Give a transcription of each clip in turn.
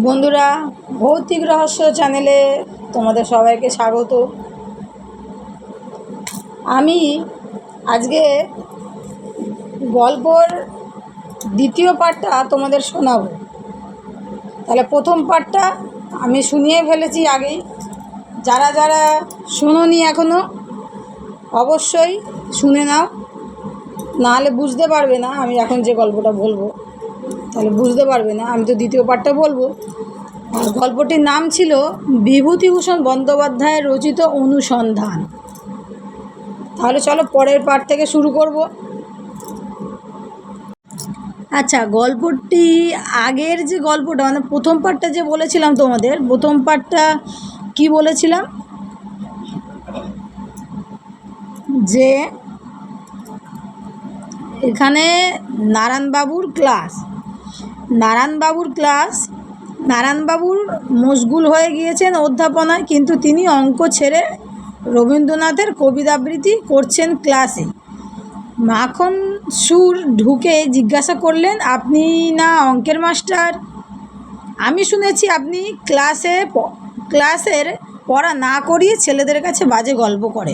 বন্ধুরা, ভৌতিক রহস্য চ্যানেলে তোমাদের সবাইকে স্বাগত। আমি আজকে গল্পর দ্বিতীয় পার্টটা তোমাদের শোনাবো। তাহলে প্রথম পার্টটা আমি শুনিয়ে ফেলেছি আগেই। যারা যারা শোনোনি এখনও অবশ্যই শুনে নাও, নাহলে বুঝতে পারবে না। আমি এখন যে গল্পটা বলবো তাহলে বুঝতে পারবে না। আমি তো দ্বিতীয় পার্টটা বলবো। আর গল্পটির নাম ছিল বিভূতিভূষণ বন্দ্যোপাধ্যায়ের রচিত অনুসন্ধান। তাহলে চলো পরের পার্ট থেকে শুরু করব। আচ্ছা, গল্পটি আগের যে গল্পটা মানে প্রথম পার্টটা যে বলেছিলাম তোমাদের, প্রথম পার্টটা কি বলেছিলাম, যে এখানে নারায়ণবাবুর নারায়ণবাবুর মশগুল হয়ে গিয়েছেন অধ্যাপনায়, কিন্তু তিনি অঙ্ক ছেড়ে রবীন্দ্রনাথের কবিতা আবৃত্তি করছেন ক্লাসে। মাখন সুর ঢুকে জিজ্ঞাসা করলেন, আপনি না অঙ্কের মাস্টার? আমি শুনেছি আপনি ক্লাসের পড়া না করিয়ে ছেলেদের কাছে বাজে গল্প করে।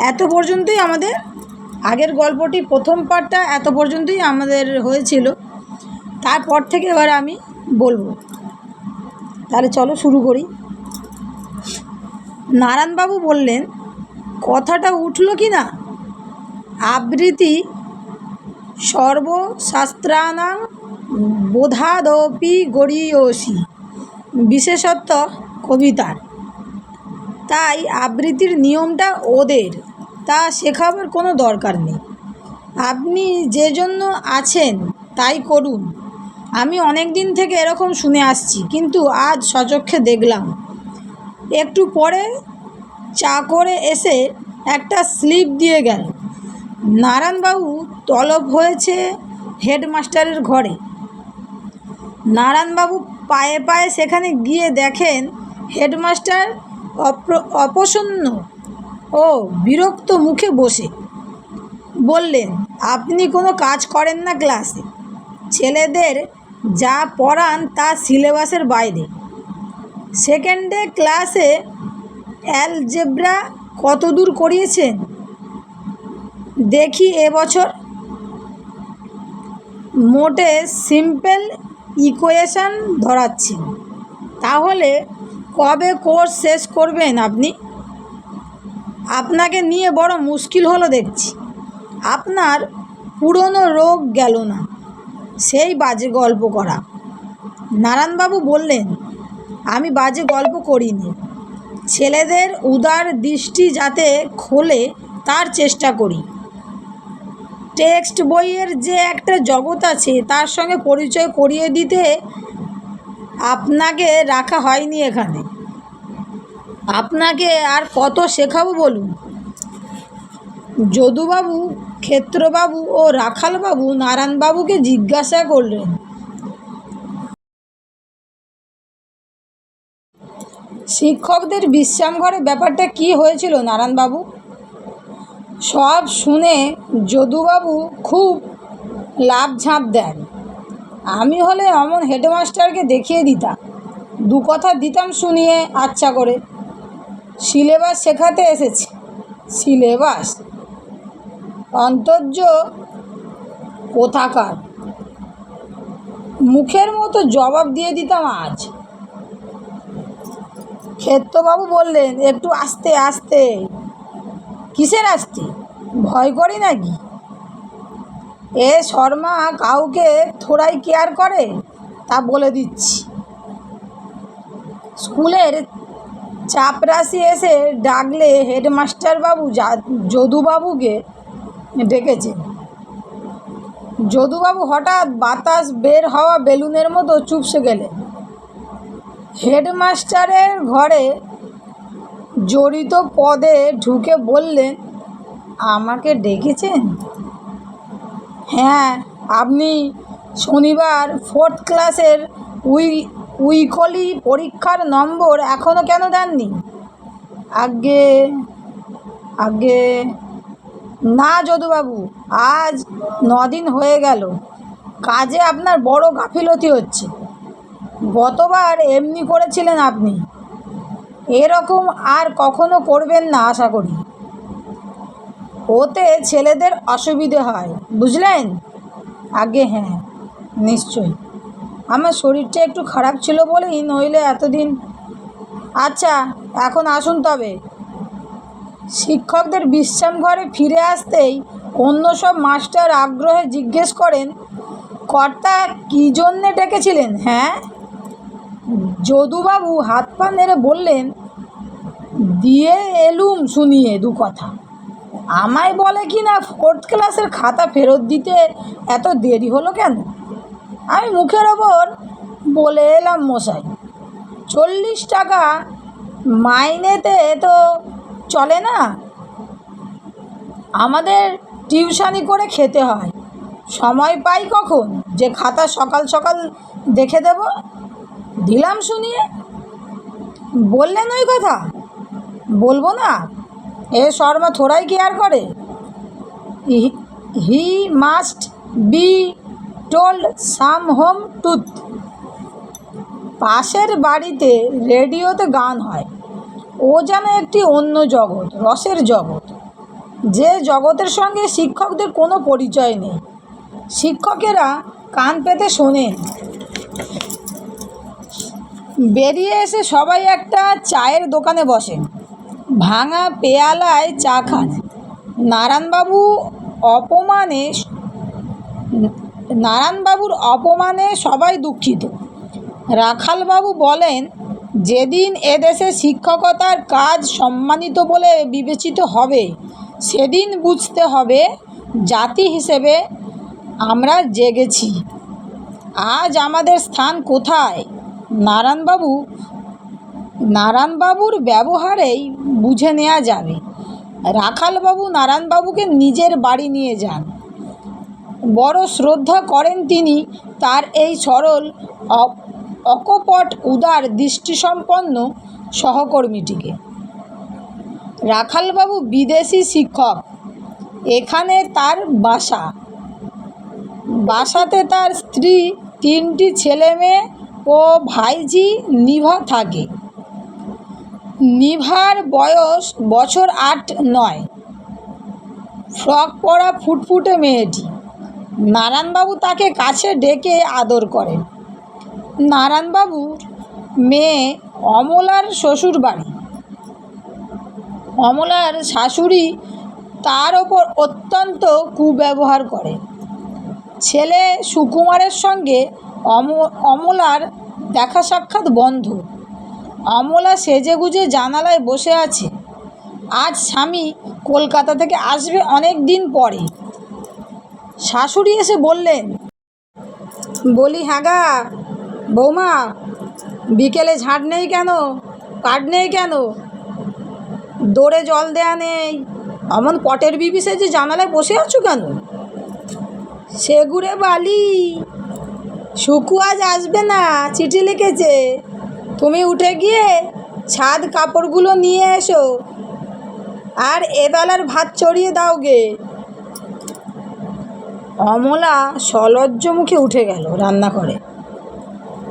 এত পর্যন্তই আমাদের আগের গল্পটি, প্রথম পার্টটা এত পর্যন্তই আমাদের হয়েছিল। তারপর থেকে এবার আমি বলবো। তাহলে চলো শুরু করি। নারায়ণবাবু বললেন, কথাটা উঠল কি না, আবৃত্তি সর্বশাস্ত্রাণাং বোধাদপি গরীয়সী, বিশেষত কবিতার। তাই আবৃত্তির নিয়মটা ওদের, তা শেখাবার কোনো দরকার নেই। আপনি যে জন্য আছেন তাই করুন। আমি অনেক দিন থেকে এরকম শুনে আসছি, কিন্তু আজ সচক্ষে দেখলাম। একটু পরে চা করে এসে একটা স্লিপ দিয়ে গেল। নারায়ণবাবু তলব হয়েছে হেডমাস্টারের ঘরে। নারায়ণবাবু পায়ে পায়ে সেখানে গিয়ে দেখেন হেডমাস্টার অপ্রসন্ন ও বিরক্ত মুখে বসে। বললেন, আপনি কোনো কাজ করেন না ক্লাসে। ছেলেদের যা পড়ান তা সিলেবাসের বাইরে। সেকেন্ডে ক্লাসে অ্যালজেব্রা কত দূর করিয়েছেন দেখি এবছর? মোটে সিম্পল ইকুয়েশন ধরাচ্ছেন। তাহলে কবে কোর্স শেষ করবেন আপনি? আপনাকে নিয়ে বড় মুশকিল হলো দেখছি। আপনার পুরনো রোগ গেল না, সেই বাজে গল্প করা। নারায়ণবাবু বললেন, আমি বাজে গল্প করিনি। ছেলেদের উদার দৃষ্টি যাতে খোলে তার চেষ্টা করি। টেক্সট বইয়ের যে একটা জগৎ আছে তার সঙ্গে পরিচয় করিয়ে দিতে আপনাকে রাখা হয়নি এখানে। আপনাকে আর কত শেখাবো বলুন? যদুবাবু, ক্ষেত্রবাবু ও রাখালবাবু নারায়ণবাবুকে জিজ্ঞাসা করলেন, শিক্ষকদের বিশ্রামঘরে ব্যাপারটা কি হয়েছিল নারায়ণবাবু? সব শুনে যদুবাবু খুব লাফঝাঁপ দেন। আমি হলে অমন হেডমাস্টারকে দেখিয়ে দিতাম, দু কথা দিতাম শুনিয়ে আচ্ছা করে। সিলেবাস শেখাতে এসেছে। সিলেবাস? অন্তর্য কোথাকার! মুখের মতো জবাব দিয়ে দিতাম আজ। ক্ষেত্রবাবু বললেন, একটু আস্তে আস্তে। কিসের আস্তে? ভয় করি নাকি? এ শর্মা কাউকে থোড়াই কেয়ার করে, তা বলে দিচ্ছি। স্কুলের চাপরাশি এসে ডাকলে হেডমাস্টারবাবু যদুবাবুকে ডেকেছেন। যদুবাবু হঠাৎ বাতাস বের হওয়া বেলুনের মতো চুপসে গেলেন। হেডমাস্টারের ঘরে জড়িত পদে ঢুকে বললেন, আমাকে ডেকেছেন? হ্যাঁ, আপনি শনিবার 4th ক্লাসের উইকলি পরীক্ষার নম্বর এখনও কেন দেননি? আগে না যদুবাবু, আজ 9 দিন হয়ে গেল। কাজে আপনার বড় গাফিলতি হচ্ছে। গতবার এমনি করেছিলেন আপনি, এরকম আর কখনো করবেন না আশা করি। ওতে ছেলেদের অসুবিধে হয়, বুঝলেন? আগে হ্যাঁ, নিশ্চয়ই। আমার শরীরটা একটু খারাপ ছিল বলেই, নইলে এতদিন। আচ্ছা, এখন আসুন তবে। শিক্ষকদের বিশ্রাম ঘরে ফিরে আসতেই অন্য সব মাস্টার আগ্রহে জিজ্ঞেস করেন, কর্তা কী জন্যে ডেকেছিলেন? হ্যাঁ? যদুবাবু হাত পা নেড়ে বললেন, দিয়ে এলুম শুনিয়ে দু কথা। আমায় বলে কি না 4th ক্লাসের খাতা ফেরত দিতে এত দেরি হলো কেন? আমি মুখের ওপর বলে এলাম, মশাই, 40 টাকা মাইনেতে তো চলে না, আমাদের টিউশনি করে খেতে হয়। সময় পাই কখন যে খাতা সকাল সকাল দেখে দেব? দিলাম শুনিয়ে। বললেন ওই কথা? বলবো না? এ শর্মা থোড়াই কেয়ার করে। He must be told some home tooth. পাশের বাড়িতে রেডিওতে গান হয়। ও যেন একটি অন্য জগৎ, রসের জগৎ, যে জগতের সঙ্গে শিক্ষকদের কোনো পরিচয় নেই। শিক্ষকেরা কান পেতে শোনেন। বেরিয়ে এসে সবাই একটা চায়ের দোকানে বসেন, ভাঙা পেয়ালায় চা খান। নারায়ণবাবুর অপমানে সবাই দুঃখিত। রাখালবাবু বলেন, যেদিন এদেশে শিক্ষকতার কাজ সম্মানিত বলে বিবেচিত হবে, সেদিন বুঝতে হবে জাতি হিসেবে আমরা জেগেছি। আজ আমাদের স্থান কোথায় নারায়ণবাবুর ব্যবহারেই বুঝে নেওয়া যাবে। রাখালবাবু নারায়ণবাবুকে নিজের বাড়ি নিয়ে যান। বড় শ্রদ্ধা করেন তিনি তার এই সরল, অকপট, উদার দৃষ্টিসম্পন্ন সহকর্মীটিকে। রাখালবাবু বিদেশি শিক্ষক, এখানে তার বাসাতে তার স্ত্রী, 3টি ছেলে মেয়ে ও ভাইঝি নিভা থাকে। নিভার বয়স বছর 8-9। ফ্রক পরা ফুটফুটে মেয়েটি। নারায়ণবাবু তাকে কাছে ডেকে আদর করেন। নারায়ণবাবুর মেয়ে অমলার শ্বশুরবাড়ি। অমলার শাশুড়ি তার ওপর অত্যন্ত কুব্যবহার করে। ছেলে সুকুমারের সঙ্গে অমলার দেখা সাক্ষাৎ বন্ধ। অমলা সেজেগুজে জানালায় বসে আছে। আজ স্বামী কলকাতা থেকে আসবে অনেক দিন পরে। শাশুড়ি এসে বললেন, বলি, হ্যাঁ গা বৌমা, বিকেলে ঝাঁট নেই কেন, কাঠ নেই কেন, দোরে জল দেয়া নেই, অমন পটের বিবি সেজে জানালায় বসে আছো কেন? সেগুড়ে বালি, শুকু আজ আসবে না, চিঠি লিখেছে, তুমি উঠে গিয়ে ছাদ কাপড়গুলো নিয়ে এসো, আর এবেলার ভাত চড়িয়ে দাও গে। অমলা সলজ্জ মুখে উঠে গেল রান্নাঘরে।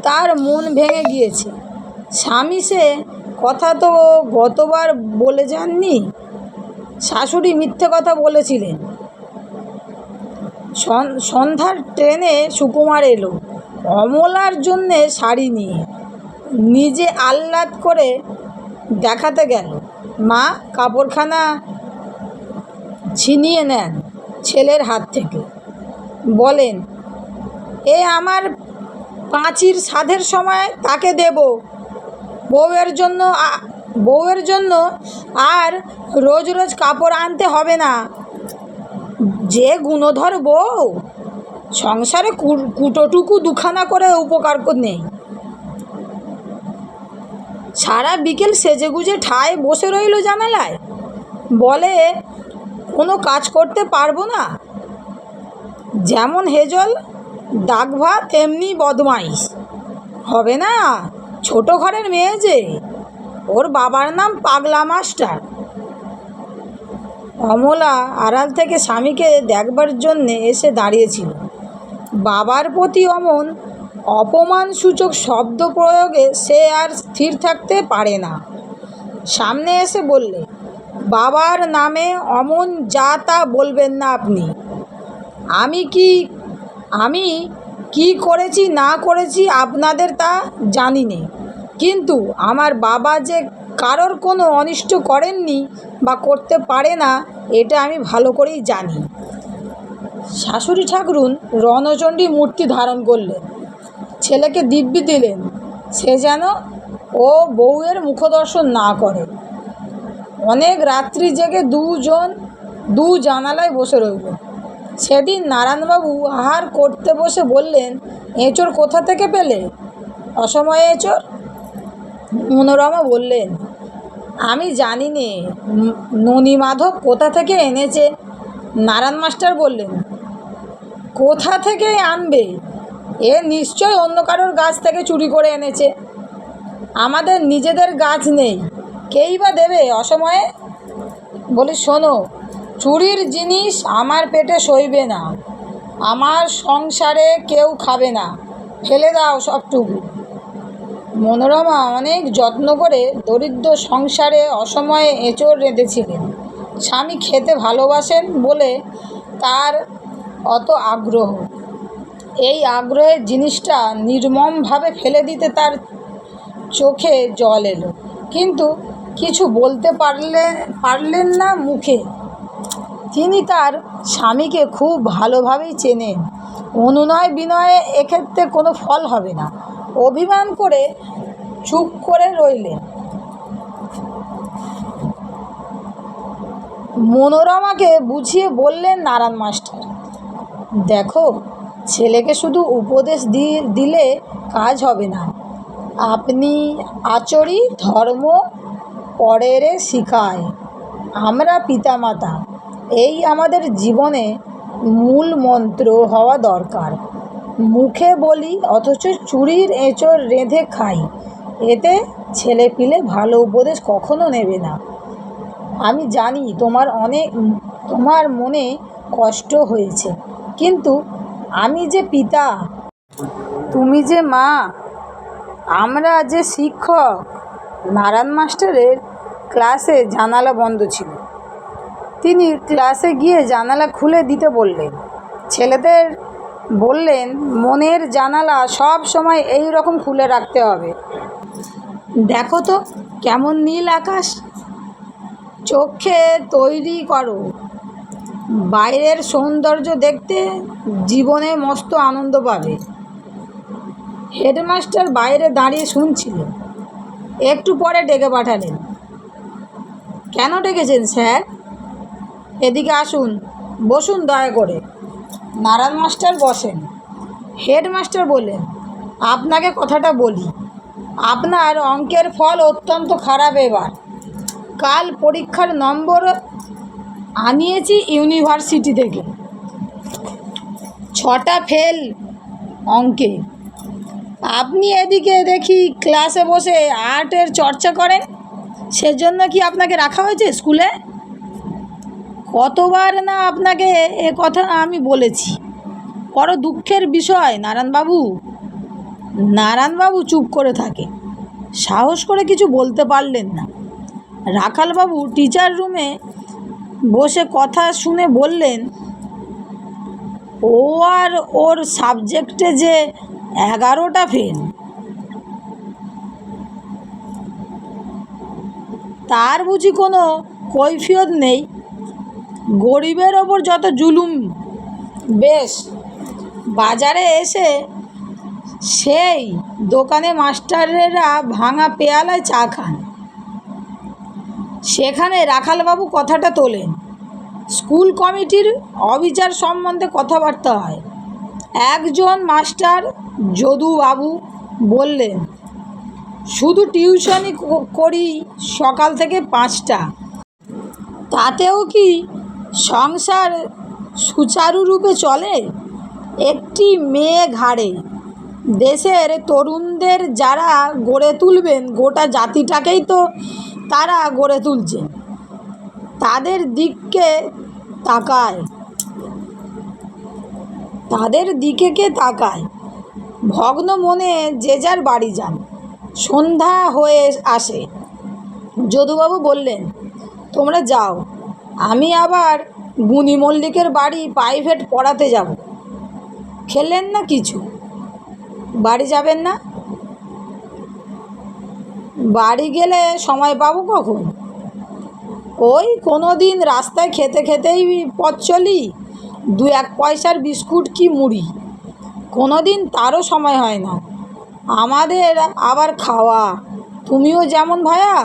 তার মন ভেঙে গিয়েছে। স্বামী সে কথা তো গতবার বলে যাননি। শাশুড়ি মিথ্যে কথা বলেছিলেন। সন্ধ্যার ট্রেনে সুকুমার এলো অমলার জন্যে শাড়ি নিয়ে। নিজে আহ্লাদ করে দেখাতে গেল। মা কাপড়খানা ছিনিয়ে নেন ছেলের হাত থেকে, বলেন, এ আমার পাঁচির সাধের সময় তাকে দেব, বউয়ের জন্য আর রোজ রোজ কাপড় আনতে হবে না। যে গুণধর বউ, সংসারে কুটোটুকু দুখানা করে উপকার নেই। সারা বিকেল সেজেগুজে ঠায় বসে রইল জানালায়, বলে কোনো কাজ করতে পারবো না। যেমন হেজল দাগভা তেমনি বদমাইশ। হবে না, ছোট ঘরের মেয়ে যে, ওর বাবার নাম পাগলা মাস্টার। অমলা আড়াল থেকে স্বামীকে দেখবার জন্যে এসে দাঁড়িয়েছিল। বাবার প্রতি অমন অপমানসূচক শব্দ প্রয়োগে সে আর স্থির থাকতে পারে না। সামনে এসে বললে, বাবার নামে অমন যা তা বলবেন না আপনি। আমি কি করেছি না করেছি আপনাদের তা জানি নে, কিন্তু আমার বাবা যে কারোর কোনো অনিষ্ট করেননি বা করতে পারে না এটা আমি ভালো করেই জানি। শাশুড়ি ঠাকরুন রণচণ্ডী মূর্তি ধারণ করলেন, ছেলেকে দিব্যি দিলেন সে যেন ও বউয়ের মুখদর্শন না করে। অনেক রাত্রি জেগে দু জানালায় বসে রইল। সেদিন নারায়ণবাবু আহার করতে বসে বললেন, এঁচোড় কোথা থেকে পেলে? অসময়ে এঁচোড়? মনোরমা বললেন, আমি জানি নে, ননীমাধব কোথা থেকে এনেছে। নারায়ণ মাস্টার বললেন, কোথা থেকে আনবে? এ নিশ্চয় অন্য কারোর গাছ থেকে চুরি করে এনেছে। আমাদের নিজেদের গাছ নেই, কেই বা দেবে অসময়ে? বলি, শোনো, চুরির জিনিস আমার পেটে সইবে না, আমার সংসারে কেউ খাবে না, ফেলে দাও সবটুকু। মনোরমা অনেক যত্ন করে দরিদ্র সংসারে অসময়ে এঁচোড় রেঁধেছিলেন। স্বামী খেতে ভালোবাসেন বলে তার অত আগ্রহ। এই আগ্রহের জিনিসটা নির্মমভাবে ফেলে দিতে তার চোখে জল এলো, কিন্তু কিছু বলতে পারলেন না মুখে। তিনি তার স্বামীকে খুব ভালোভাবেই চেনেন। অনুনয় বিনয়ে এক্ষেত্রে কোনো ফল হবে না। অভিমান করে চুপ করে রইলেন। মনোরমাকে বুঝিয়ে বললেন নারায়ণ মাস্টার, দেখো, ছেলেকে শুধু উপদেশ দিলে কাজ হবে না। আপনি আচরি ধর্ম পরেরে শিখায়, আমরা পিতামাতা, এই আমাদের জীবনে মূল মন্ত্র হওয়া দরকার। মুখে বলি অথচ চুরির এঁচোড় রেঁধে খাই, এতে ছেলেপিলে ভালো উপদেশ কখনো নেবে না। আমি জানি তোমার মনে কষ্ট হয়েছে, কিন্তু আমি যে পিতা, তুমি যে মা, আমরা যে শিক্ষক। নারায়ণ মাস্টারের ক্লাসে জানালা বন্ধ ছিল। তিনি ক্লাসে গিয়ে জানালা খুলে দিতে বললেন। ছেলেদের বললেন, মনের জানালা সব সময় এই রকম খুলে রাখতে হবে। দেখো তো কেমন নীল আকাশ, চোখে তৈরি করো। বাইরের সৌন্দর্য দেখতে জীবনে মস্ত আনন্দ পাবে। হেডমাস্টার বাইরে দাঁড়িয়ে শুনছিলেন। একটু পরে ডেকে পাঠালেন। কেন ডেকেছেন স্যার? এদিকে আসুন, বসুন দয়া করে। নারায়ণ মাস্টার বসেন। হেডমাস্টার বললেন, আপনাকে কথাটা বলি, আপনার অঙ্কের ফল অত্যন্ত খারাপ। এবার কাল পরীক্ষার নম্বর আনিয়েছি ইউনিভার্সিটি থেকে, 6টা ফেল অঙ্কে। আপনি এদিকে দেখি ক্লাসে বসে আর্টের চর্চা করেন, সেজন্য কি আপনাকে রাখা হয়েছে স্কুলে? কতবার না আপনাকে এ কথা আমি বলেছি। বড় দুঃখের বিষয় নারায়ণবাবু চুপ করে থাকে। সাহস করে কিছু বলতে পারলেন না। রাখালবাবু টিচার রুমে বসে কথা শুনে বললেন, ও আর ওর সাবজেক্টে যে 11টা ফেল, তার বুঝি কোনো কৈফিয়ত নেই? গরিবের ওপর যত জুলুম। বেশ, বাজারে এসে সেই দোকানে মাস্টারেরা ভাঙা পেয়ালায় চা খান। সেখানে রাখালবাবু কথাটা তোলেন। স্কুল কমিটির অবিচার সম্বন্ধে কথাবার্তা হয়। একজন মাস্টার যদুবাবু বললেন, শুধু টিউশনি করি সকাল থেকে 5টা, তাতেও কি সংসার সুচারুরূপে চলে? একটি মেয়ে ঘাড়ে। দেশের তরুণদের যারা গড়ে তুলবেন, গোটা জাতিটাকেই তো তারা গড়ে তুলছেন। তাদের দিকে কে তাকায়? ভগ্ন মনে যে যার বাড়ি যান। সন্ধ্যা হয়ে আসে। যদুবাবু বললেন, তোমরা যাও, আমি আবার গুণী মল্লিকের বাড়ি প্রাইভেট পড়াতে যাব। খেলেন না কিছু? বাড়ি যাবেন না? বাড়ি গেলে সময় পাবো কখন? ওই কোনো দিন রাস্তায় খেতে খেতেই পথ চলি, 2-1 পয়সার বিস্কুট কি মুড়ি। কোনো দিন তারও সময় হয় না। আমাদের আবার খাওয়া। তুমিও যেমন ভায়া।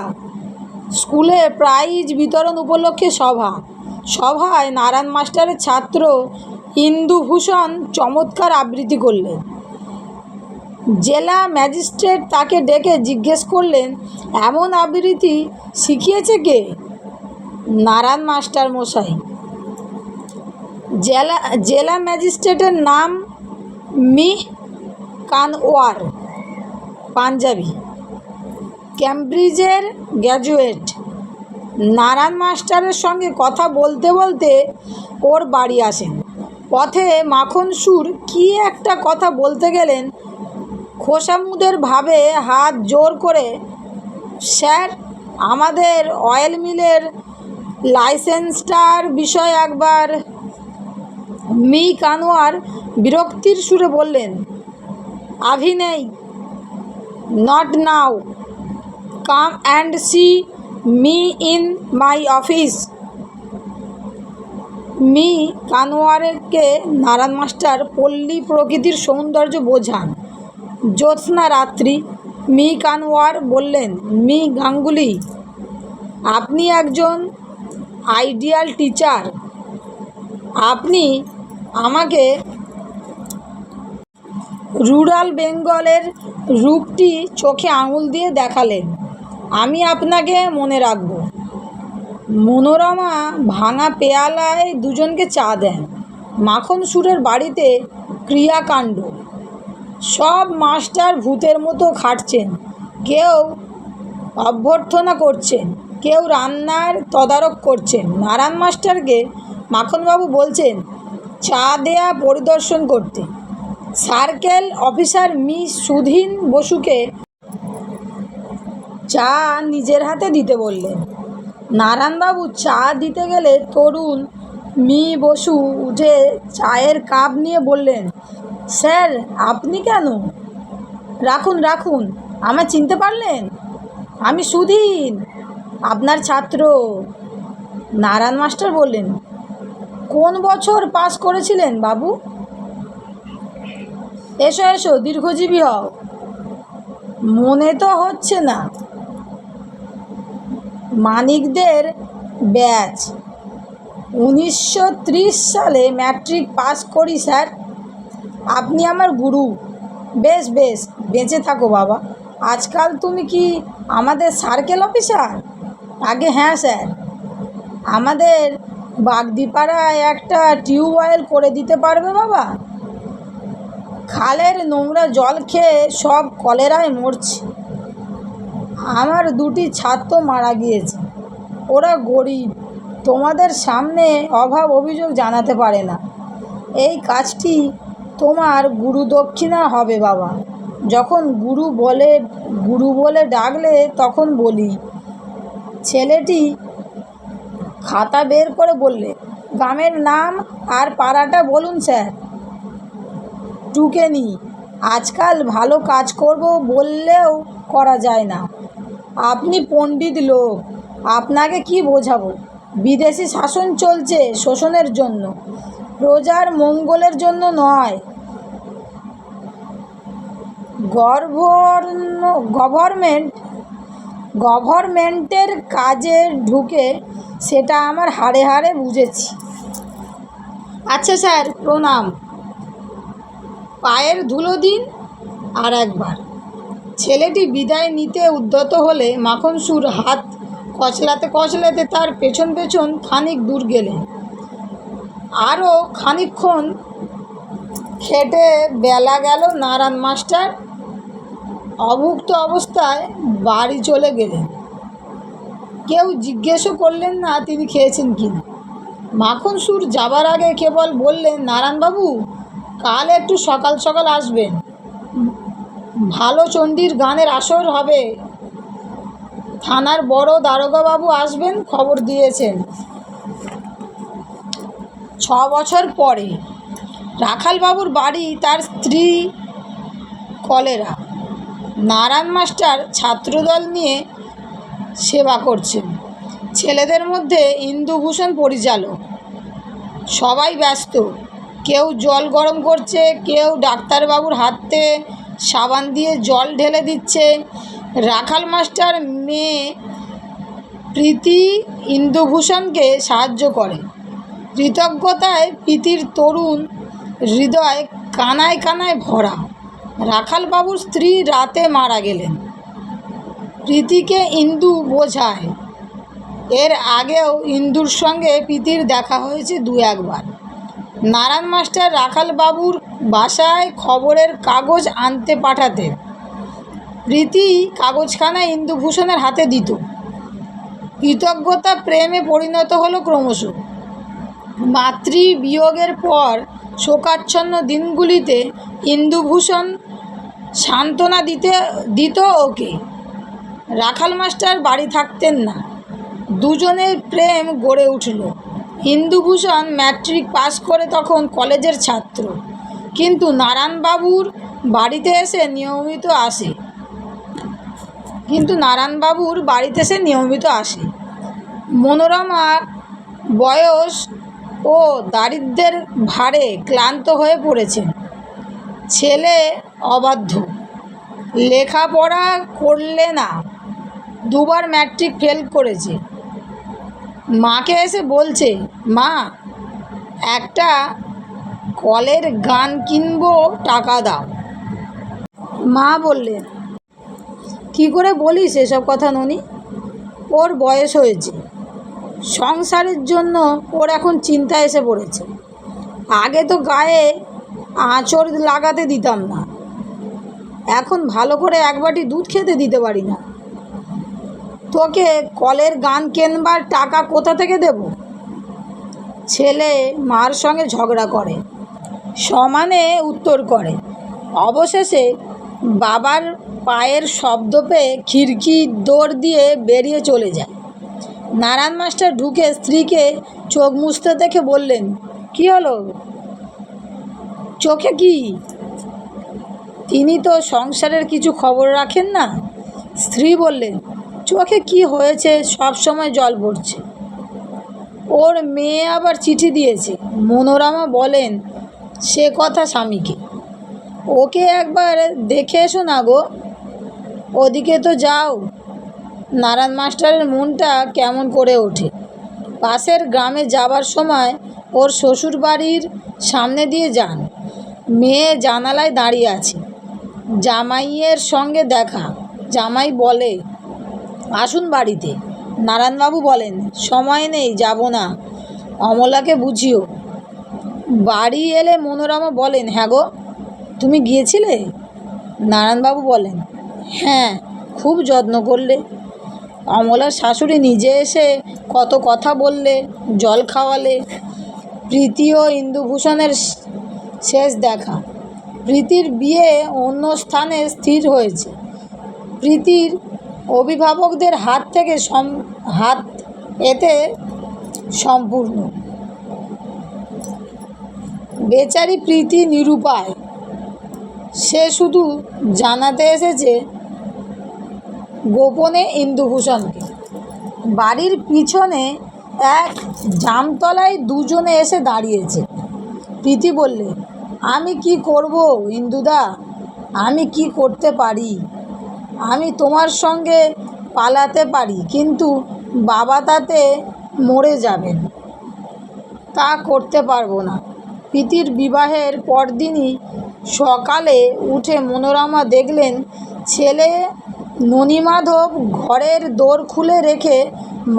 স্কুলে প্রাইজ বিতরণ উপলক্ষে সভায় নারায়ণ মাস্টারের ছাত্র ইন্দুভূষণ চমৎকার আবৃত্তি করলেন। জেলা ম্যাজিস্ট্রেট তাকে ডেকে জিজ্ঞেস করলেন, এমন আবৃত্তি শিখিয়েছে কে? নারায়ণ মাস্টার মশাই। জেলা ম্যাজিস্ট্রেটের নাম মিহ কানওয়ার, পাঞ্জাবি, ক্যামব্রিজের গ্র্যাজুয়েট। নারায়ণ মাস্টারের সঙ্গে কথা বলতে বলতে ওর বাড়ি আসেন। পথে মাখন সুর কী একটা কথা বলতে গেলেন। খোসামুদের ভাবে হাত জোর করে, স্যার, আমাদের অয়েল মিলের লাইসেন্সটার বিষয়ে একবার। মি কানওয়ার বিরক্তির সুরে বললেন, আভি নেই, not now, come and see me in my office. মি কানওয়ারকে নারায়ণ মাস্টার পল্লী প্রকৃতির সৌন্দর্য বোঝান। জ্যোৎস্না রাত্রি। মি কানওয়ার বললেন, মি গাঙ্গুলি, আপনি একজন আইডিয়াল টিচার। আপনি আমাকে রুরাল বেঙ্গলের রূপটি চোখে আঙুল দিয়ে দেখালেন। আমি আপনাকে মনে রাখব। মনোরমা ভাঙা পেয়ালায় দুজনকে চা দেন। মাখন সুরের বাড়িতে ক্রিয়াকাণ্ড। সব মাস্টার ভূতের মতো খাটছেন। কেউ অভ্যর্থনা করছেন, কেউ রান্নার তদারক করছেন। নারায়ণ মাস্টারকে মাখনবাবু বলছেন চা দেয়া পরিদর্শন করতে। সার্কেল অফিসার মিস সুধীন বসুকে চা নিজের হাতে দিতে বললেন। নারায়ণবাবু চা দিতে গেলে তরুণ মি বসু উঠে চায়ের কাপ নিয়ে বললেন, স্যার, আপনি কেন? রাখুন রাখুন, আমায় চিনতে পারলেন? আমি সুধীন, আপনার ছাত্র। নারায়ণ মাস্টার বললেন, কোন বছর পাস করেছিলেন বাবু? এসো এসো, দীর্ঘজীবী হও। মনে তো হচ্ছে না। মানিকদের ব্যাচ। 1930 সালে ম্যাট্রিক পাস করি স্যার। আপনি আমার গুরু। বেশ বেশ, বেঁচে থাকো বাবা। আজকাল তুমি কি আমাদের সার্কেল অফিসার? আগে হ্যাঁ স্যার। আমাদের বাগদিপাড়ায় একটা টিউবওয়েল করে দিতে পারবে বাবা? খালের নোংরা জল খেয়ে সব কলেরায় মরছে। আমার 2টি ছাত্র মারা গিয়েছে। ওরা গরিব, তোমাদের সামনে অভাব অভিযোগ জানাতে পারে না। এই কাজটি তোমার গুরুদক্ষিণা হবে বাবা। যখন গুরু বলে ডাকলে তখন বলি। ছেলেটি খাতা বের করে বললে, গ্রামের নাম আর পাড়াটা বলুন স্যার। টুকেনি। আজকাল ভালো কাজ করব বললেও করা যায় না। আপনি পণ্ডিত লোক, আপনাকে কি বোঝাবো? বিদেশি শাসন চলছে শোষণের জন্য, প্রজার মঙ্গলের জন্য নয়। গভর্নমেন্টের কাজে ঢুকে সেটা আমার হাড়ে হাড়ে বুঝেছি। আচ্ছা স্যার, প্রণাম। পায়ের ধুলো দিন আর একবার। ছেলেটি বিদায় নিতে উদ্যত হলে মাখন সুর হাত কচলাতে কচলাতে তার পেছন পেছন খানিক দূর গেলেন। আরও খানিকক্ষণ খেটে বেলা গেল। নারায়ণ মাস্টার অভুক্ত অবস্থায় বাড়ি চলে গেলেন। কেউ জিজ্ঞেসও করলেন না তিনি খেয়েছেন কি না। মাখন সুর যাবার আগে কেবল বললেন, নারায়ণবাবু, কাল একটু সকাল সকাল আসবেন। ভালো চণ্ডীর গানের আসর হবে, থানার বড় দারোগাবাবু আসবেন, খবর দিয়েছেন। 6 বছর পরে রাখালবাবুর বাড়ি, তার স্ত্রী কলেরা। নারায়ণ মাস্টার ছাত্রদল নিয়ে সেবা করছেন। ছেলেদের মধ্যে ইন্দুভূষণ পরিচালক। সবাই ব্যস্ত, কেউ জল গরম করছে, কেউ ডাক্তারবাবুর হাতে সাবান দিয়ে জল ঢেলে দিচ্ছে। রাখাল মাস্টার মেয়ে প্রীতি ইন্দুভূষণকে সাহায্য করে। কৃতজ্ঞতায় প্রীতির তরুণ হৃদয় কানায় কানায় ভরা। রাখালবাবুর স্ত্রী রাতে মারা গেলেন। প্রীতিকে ইন্দু বোঝায়। এর আগেও ইন্দুর সঙ্গে প্রীতির দেখা হয়েছে 2-1 বার। নারায়ণ মাস্টার রাখালবাবুর বাসায় খবরের কাগজ আনতে পাঠাতেন। প্রীতি কাগজখানা ইন্দুভূষণের হাতে দিত। কৃতজ্ঞতা প্রেমে পরিণত হলো ক্রমশ। মাতৃবিয়োগের পর শোকাচ্ছন্ন দিনগুলিতে ইন্দুভূষণ সান্ত্বনা দিত ওকে। রাখাল মাস্টার বাড়ি থাকতেন না। দুজনের প্রেম গড়ে উঠল। ইন্দুভূষণ ম্যাট্রিক পাস করে তখন কলেজের ছাত্র, কিন্তু নারায়ণবাবুর বাড়িতে এসে নিয়মিত আসে। মনোরমা বয়স ও দারিদ্র্যের ভারে ক্লান্ত হয়ে পড়েছেন। ছেলে অবাধ্য, লেখাপড়া করলে না, 2 বার ম্যাট্রিক ফেল করেছে। মাকে এসে বলছে, মা, একটা কলের গান কিনবো, টাকা দাও। মা বললেন, কী করে বলিস এসব কথা ননি? ওর বয়স হয়েছে, সংসারের জন্য ওর এখন চিন্তা এসে পড়েছে। আগে তো গায়ে আঁচড় লাগাতে দিতাম না, এখন ভালো করে 1 বাটি দুধ খেতে দিতে পারি না। তোকে কলের গান কেনবার টাকা কোথা থেকে দেব? ছেলে মার সঙ্গে ঝগড়া করে, সমানে উত্তর করে। অবশেষে বাবার পায়ের শব্দ পেয়ে খিড়কির দোর দিয়ে বেরিয়ে চলে যায়। নারায়ণ মাস্টার ঢুকে স্ত্রীকে চোখ মুছতে দেখে বললেন, কি হলো, চোখে কি? তিনি তো সংসারের কিছু খবর রাখেন না। স্ত্রী বললেন, চোখে কি হয়েছে, সব সময় জল পড়ছে। ওর মেয়ে আবার চিঠি দিয়েছে। মনোরমা বলেন সে কথা স্বামীকে। ওকে একবার দেখে এসো না গো। ওদিকে তো যাও। নারায়ণ মাস্টারের মনটা কেমন করে ওঠে। পাশের গ্রামে যাবার সময় ওর শ্বশুর বাড়ির সামনে দিয়ে যান। মেয়ে জানালায় দাঁড়িয়ে আছে। জামাইয়ের সঙ্গে দেখা। জামাই বলে, আসুন বাড়িতে। নারায়ণবাবু বলেন, সময় নেই, যাব না, অমলাকে বুঝিও। বাড়ি এলে মনোরমা বলেন, হ্যাঁ গো, তুমি গিয়েছিলে? নারায়ণবাবু বলেন, হ্যাঁ, খুব যত্ন করলে। অমলার শাশুড়ি নিজে এসে কত কথা বললে, জল খাওয়ালে। প্রীতি ও ইন্দুভূষণের শেষ দেখা। প্রীতির বিয়ে অন্য স্থানে স্থির হয়েছে। প্রীতির অভিভাবকদের হাত থেকে এতে সম্পূর্ণ। বেচারি প্রীতি নিরুপায়। সে শুধু জানাতে এসেছে গোপনে ইন্দুভূষণকে। বাড়ির পিছনে এক জামতলায় দুজনে এসে দাঁড়িয়েছে। প্রীতি বললে, আমি কি করব ইন্দুদা, আমি কি করতে পারি? আমি তোমার সঙ্গে পালাতে পারি, কিন্তু বাবা তাতে মরে যাবেন, তা করতে পারবো না। প্রীতির বিবাহের পরদিনই সকালে উঠে মনোরমা দেখলেন ছেলে ননীমাধব ঘরের দোর খুলে রেখে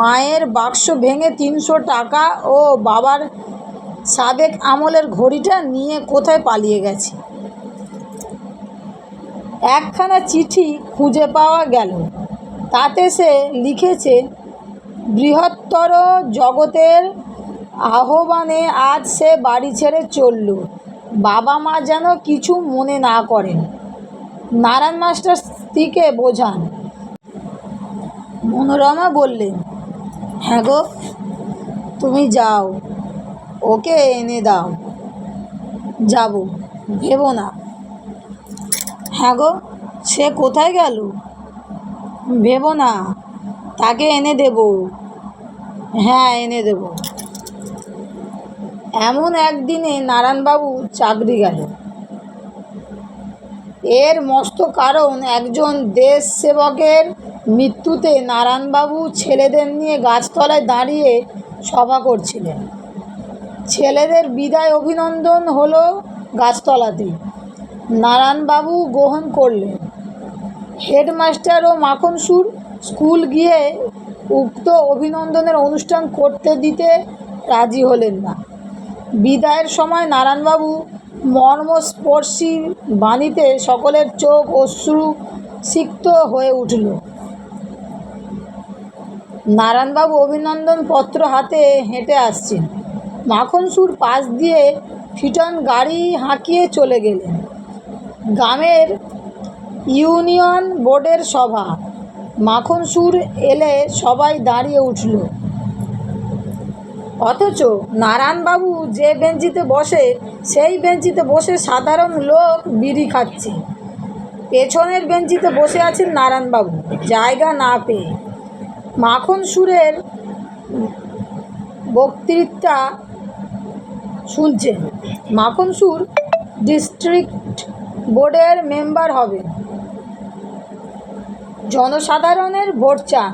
মায়ের বাক্স ভেঙে 300 টাকা ও বাবার সাবেক আমলের ঘড়িটা নিয়ে কোথায় পালিয়ে গেছে। একখানা চিঠি খুঁজে পাওয়া গেল। তাতে সে লিখেছে, বৃহত্তর জগতের আহ্বানে আজ সে বাড়ি ছেড়ে চলল। বাবা মা যেন কিছু মনে না করেন। নারায়ণ মাস্টার স্ত্রীকে বোঝান। মনোরমা বললেন, হ্যাঁ গো, তুমি যাও, ওকে এনে দাও। যাব, ভেবো না। হ্যাঁ গো, সে কোথায় গেল? ভেবো না, তাকে এনে দেব। হ্যাঁ, এনে দেব। এমন একদিনে নারায়ণবাবু চাকরি গেল। এর মস্ত কারণ একজন দেশ সেবকের মৃত্যুতে নারায়ণবাবু ছেলেদের নিয়ে গাছতলায় দাঁড়িয়ে সভা করছিলেন। ছেলেদের বিদায় অভিনন্দন হলো গাছতলাতে। নারায়ণবাবু গ্রহণ করলেন। হেডমাস্টার ও মাখনসুর স্কুল গিয়ে উক্ত অভিনন্দনের অনুষ্ঠান করতে দিতে রাজি হলেন না। বিদায়ের সময় নারায়ণবাবু মর্মস্পর্শী বাণীতে সকলের চোখ অশ্রুসিক্ত হয়ে উঠল। নারায়ণবাবু অভিনন্দন পত্র হাতে হেঁটে আসছেন। মাখনসুর পাশ দিয়ে ফিটন গাড়ি হাঁকিয়ে চলে গেলেন। গ্রামের ইউনিয়ন বোর্ডের সভা। মাখনসুর এলে সবাই দাঁড়িয়ে উঠল। অথচ নারায়ণবাবু যে বেঞ্চিতে বসে সেই বেঞ্চিতে বসে সাধারণ লোক বিড়ি খাচ্ছে। পেছনের বেঞ্চিতে বসে আছেন নারায়ণবাবু, জায়গা না পেয়ে। মাখনসুরের বক্তৃতা শুনছেন। মাখনসুর ডিস্ট্রিক্ট বোর্ডের মেম্বার হবেন, জনসাধারণের ভোট চান।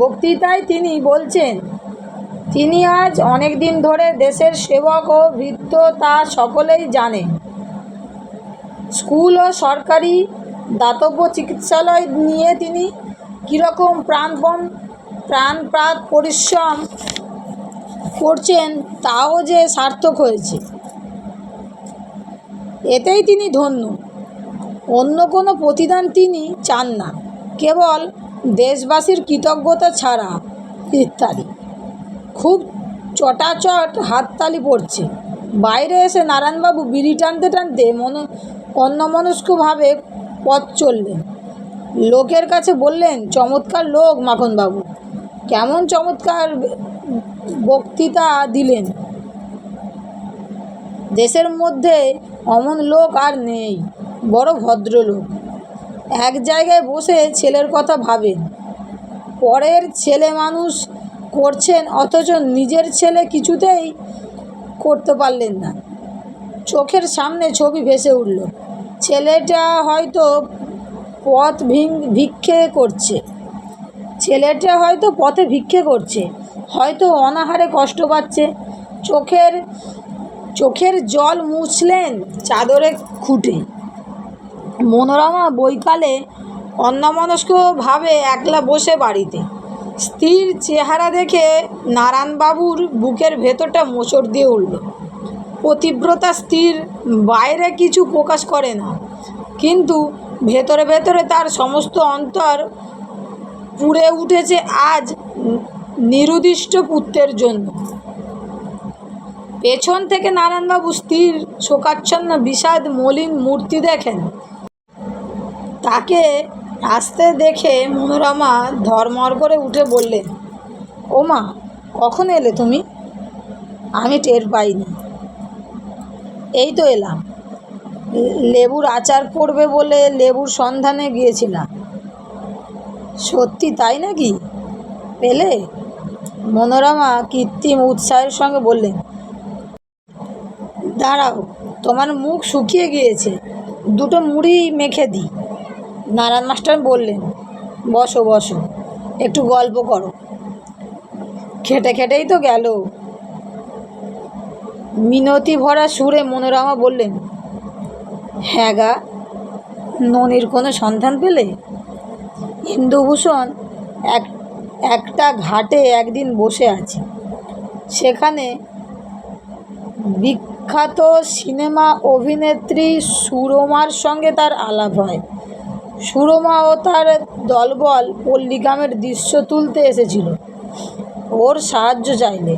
বক্তৃতায় তিনি বলছেন, তিনি আজ অনেক দিন ধরে দেশের সেবক ও ভৃত্য, তা সকলেই জানেন। স্কুল ও সরকারি দাতব্য চিকিৎসালয় নিয়ে তিনি কীরকম প্রাণপাত পরিশ্রম করছেন, তাও যে সার্থক হয়েছে, এতেই তিনি ধন্য। অন্য কোনো প্রতিদান তিনি চান না, কেবল দেশবাসীর কৃতজ্ঞতা ছাড়া। ইত্যাদি। খুব চটাচট হাততালি পড়ছে। বাইরে এসে নারায়ণবাবু বিড়ি টানতে টানতে অন্যমনস্কভাবে পথ চললেন। লোকের কাছে বললেন, চমৎকার লোক মাখনবাবু, কেমন চমৎকার বক্তৃতা দিলেন। দেশের মধ্যে অমন লোক আর নেই, বড় ভদ্রলোক। এক জায়গায় বসে ছেলের কথা ভাবেন, পরের ছেলে মানুষ করছেন, অথচ নিজের ছেলে কিছুতেই করতে পারলেন না। চোখের সামনে ছবি ভেসে উঠল। ছেলেটা হয়তো পথে ভিক্ষে করছে, হয়তো অনাহারে কষ্ট পাচ্ছে। চোখের জল মুছলেন চাদরে খুঁটে। মনোরমা বৈকালে অন্যমনস্কভাবে একলা বসে বাড়িতে। স্ত্রীর চেহারা দেখে নারায়ণবাবুর বুকের ভেতরটা মোচড় দিয়ে উঠল। পতিব্রতা স্ত্রীর বাইরে কিছু প্রকাশ করে না, কিন্তু ভেতরে ভেতরে তার সমস্ত অন্তর পুড়ে উঠেছে আজ নিরুদ্দিষ্ট পুত্রের জন্য। পেছন থেকে নারায়ণবাবু স্ত্রীর শোকাচ্ছন্ন বিষাদ মলিন মূর্তি দেখেন। তাকে আসতে দেখে মনোরমা ধর্মর করে উঠে বললেন, ও মা, কখন এলে তুমি? আমি টের পাইনি, এই তো এলাম। লেবুর আচার করবে বলে লেবুর সন্ধানে গিয়েছিলাম। সত্যি তাই নাকি? পেলে? মনোরমা কৃত্রিম উৎসাহের সঙ্গে বললেন, দাঁড়াও, তোমার মুখ শুকিয়ে গিয়েছে, দুটো মুড়ি মেখে দিই। নারায়ণ মাস্টার বললেন, বসো বসো, একটু গল্প করো। খেটে খেটেই তো গেল। মিনতি ভরা সুরে মনোরমা বললেন, হ্যাঁ গা, ননির কোনো সন্ধান পেলে? ইন্দুভূষণ একটা ঘাটে একদিন বসে আছে। সেখানে বিখ্যাত সিনেমা অভিনেত্রী সুরমার সঙ্গে তার আলাপ হয়। সুরমা ও তার দলবল পল্লীগ্রামের দৃশ্য তুলতে এসেছিল, ওর সাহায্য চাইলে।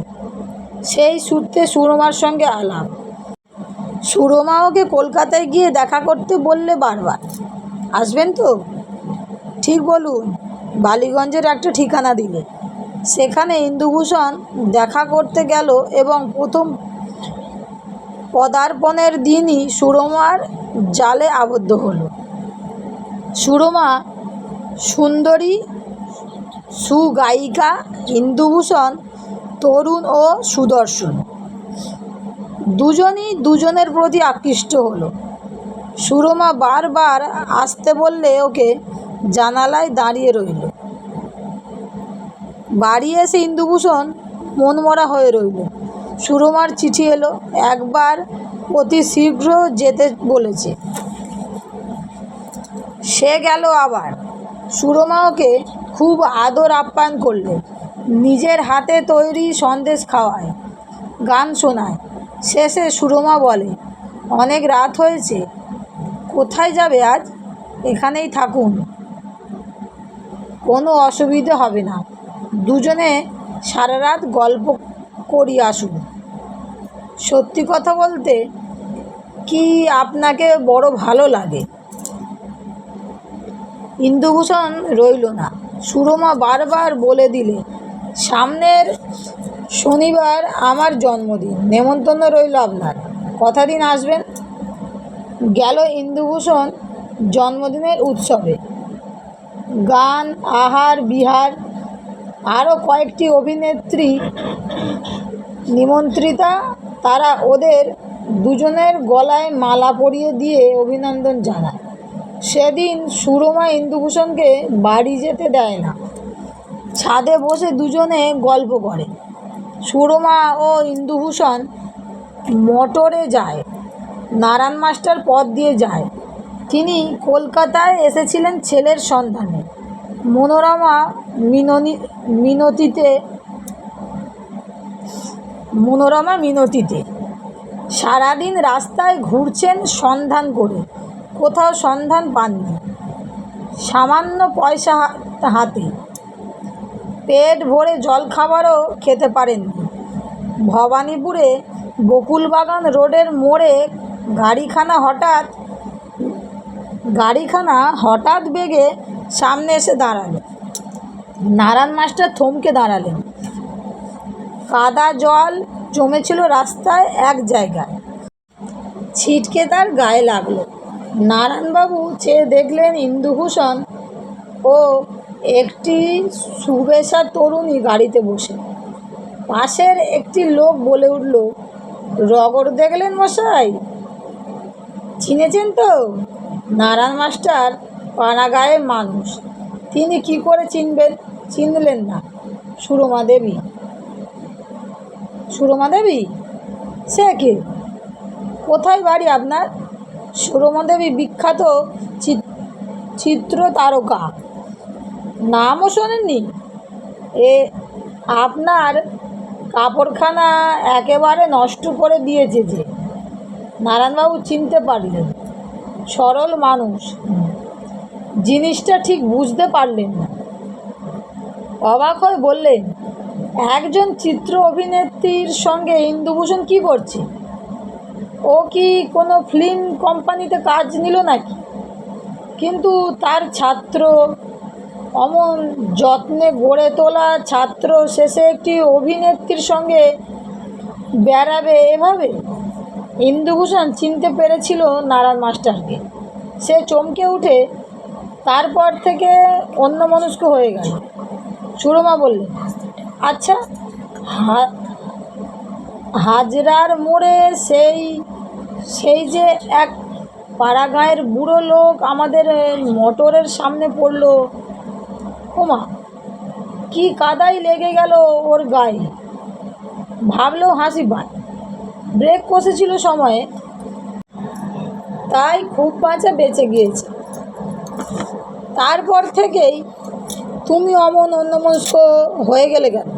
সেই সূত্রে সুরমার সঙ্গে আলাপ। সুরমা ওকে কলকাতায় গিয়ে দেখা করতে বললে বারবার। আসবেন তো? ঠিক বলুন। বালিগঞ্জের একটা ঠিকানা দিলে। সেখানে ইন্দুভূষণ দেখা করতে গেল এবং প্রথম পদার্পণের দিনই সুরমার জালে আবদ্ধ হলো। সুরমা সুন্দরী সুগায়িকা, ইন্দুভূষণ তরুণ ও সুদর্শন। দুজনই দুজনের প্রতি আকৃষ্ট হলো। সুরমা বারবার আসতে বললে ওকে জানালায় দাঁড়িয়ে রইল। বাড়ি এসে ইন্দুভূষণ মনমরা হয়ে রইল। সুরমার চিঠি এলো, একবার অতি শীঘ্র যেতে বলেছে। সে গেল আবার। সুরমা ওকে খুব আদর আপ্যায়ন করলে, নিজের হাতে তৈরি সন্দেশ খাওয়ায়, গান শোনায়। শেষে সুরমা বলে, অনেক রাত হয়েছে, কোথায় যাবে আজ? এখানেই থাকুন, কোনো অসুবিধে হবে না। দুজনে সারা রাত গল্প করি আসুন। সত্যি কথা বলতে কি আপনাকে বড় ভালো লাগে? ইন্দুভূষণ রইল না। সুরমা বারবার বলে দিলে, সামনের শনিবার আমার জন্মদিন, নেমন্তন্ন রইল আপনার, কথা দিন আসবেন। গেল ইন্দুভূষণ জন্মদিনের উৎসবে। গান, আহার বিহার, আরও কয়েকটি অভিনেত্রী নিমন্ত্রিতা। তারা ওদের দুজনের গলায় মালা পরিয়ে দিয়ে অভিনন্দন জানায়। সেদিন সুরমা ইন্দুভূষণকে বাড়ি যেতে দেয় না। ছাদে বসে দুজনে গল্প করে। সুরমা ও ইন্দুভূষণ মোটরে যায়, নারায়ণ মাস্টার পথ দিয়ে যায়। তিনি কলকাতায় এসেছিলেন ছেলের সন্ধানে। মনোরমা মিনতিতে সারাদিন রাস্তায় ঘুরছেন সন্ধান করে, কোথাও সন্ধান পাননি। সামান্য পয়সা হাতে, পেট ভরে জলখাবারও খেতে পারেননি। ভবানীপুরে বকুলবাগান রোডের মোড়ে গাড়িখানা হঠাৎ বেগে সামনে এসে দাঁড়ালো। নারায়ণ মাস্টার থমকে দাঁড়ালেন। কাদা জল জমেছিল রাস্তায় এক জায়গায়, ছিটকে তার গায়ে লাগলো। নারায়ণবাবু চেয়ে দেখলেন ইন্দুভূষণ ও একটি সুবেশা তরুণী গাড়িতে বসে। পাশের একটি লোক বলে উঠল, রগড় দেখলেন মশাই? চিনেছেন তো? নারায়ণ মাস্টার পাড়াগাঁয়ের মানুষ, তিনি কি করে চিনলেন না? সুরমা দেবী। সুরমা দেবী? সে কে? কোথায় বাড়ি আপনার? সুরমা দেবী বিখ্যাত চিত্র তারকা, নামও শোনেননি? এ আপনার কাপড়খানা একেবারে নষ্ট করে দিয়েছে যে। নারায়ণবাবু চিনতে পারলেন। সরল মানুষ, জিনিসটা ঠিক বুঝতে পারলেন না। অবাক হয়ে বললেন, একজন চিত্র অভিনেত্রীর সঙ্গে ইন্দুভূষণ কী করছে? ও কি কোনো ফিল্ম কোম্পানিতে কাজ নিল নাকি? কিন্তু তার ছাত্র, অমন যত্নে গড়ে তোলা ছাত্র শেষে একটি অভিনেত্রীর সঙ্গে বেড়াবে এভাবে? ইন্দুভূষণ চিনতে পেরেছিল নারায়ণ মাস্টারকে। সে চমকে উঠে তারপর থেকে অন্যমনস্ক হয়ে গেল। সুরমা বললেন, আচ্ছা, হাজরার মোড়ে সেই যে এক পাড়াগাঁয়ের বুড়ো লোক আমাদের মোটরের সামনে পড়ল, ওমা, কি কাদাই লেগে গেল ওর গায়ে! ভাবলেও হাসি পায়। ব্রেক কষেছিল সময়ে, তাই খুব বাঁচা বেঁচে গিয়েছে। তারপর থেকেই তুমি অমন অন্যমনস্ক হয়ে গেলে কেন?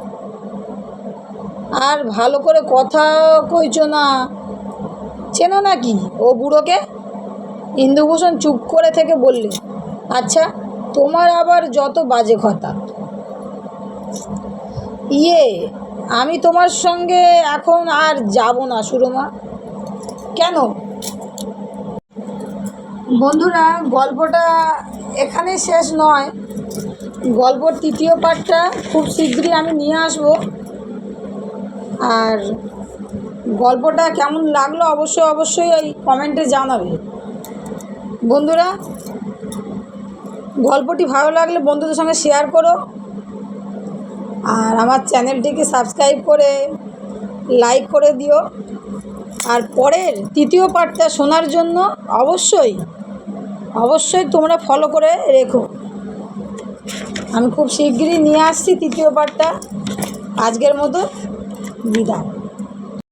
আর ভালো করে কথা কইছ না। চেনো নাকি ও বুড়োকে? ইন্দুভূষণ চুপ করে থেকে বললে, আচ্ছা, তোমার আবার যত বাজে কথা। আমি তোমার সঙ্গে এখন আর যাব না সুরমা। কেন? বন্ধুরা, গল্পটা এখানে শেষ নয়। গল্পর তৃতীয় পার্টটা খুব শীঘ্রই আমি নিয়ে আসব। আর গল্পটা কেমন লাগলো অবশ্যই এই কমেন্টে জানাবে। বন্ধুরা, গল্পটি ভালো লাগলে বন্ধুদের সঙ্গে শেয়ার করো, আর আমার চ্যানেলটিকে সাবস্ক্রাইব করে লাইক করে দিও। আর পরের তৃতীয় পার্টটা শোনার জন্য অবশ্যই তোমরা ফলো করে রেখো। আমি খুব শীঘ্রই নিয়ে আসছি তৃতীয় পার্টটা। আজকের মতো বিদায়।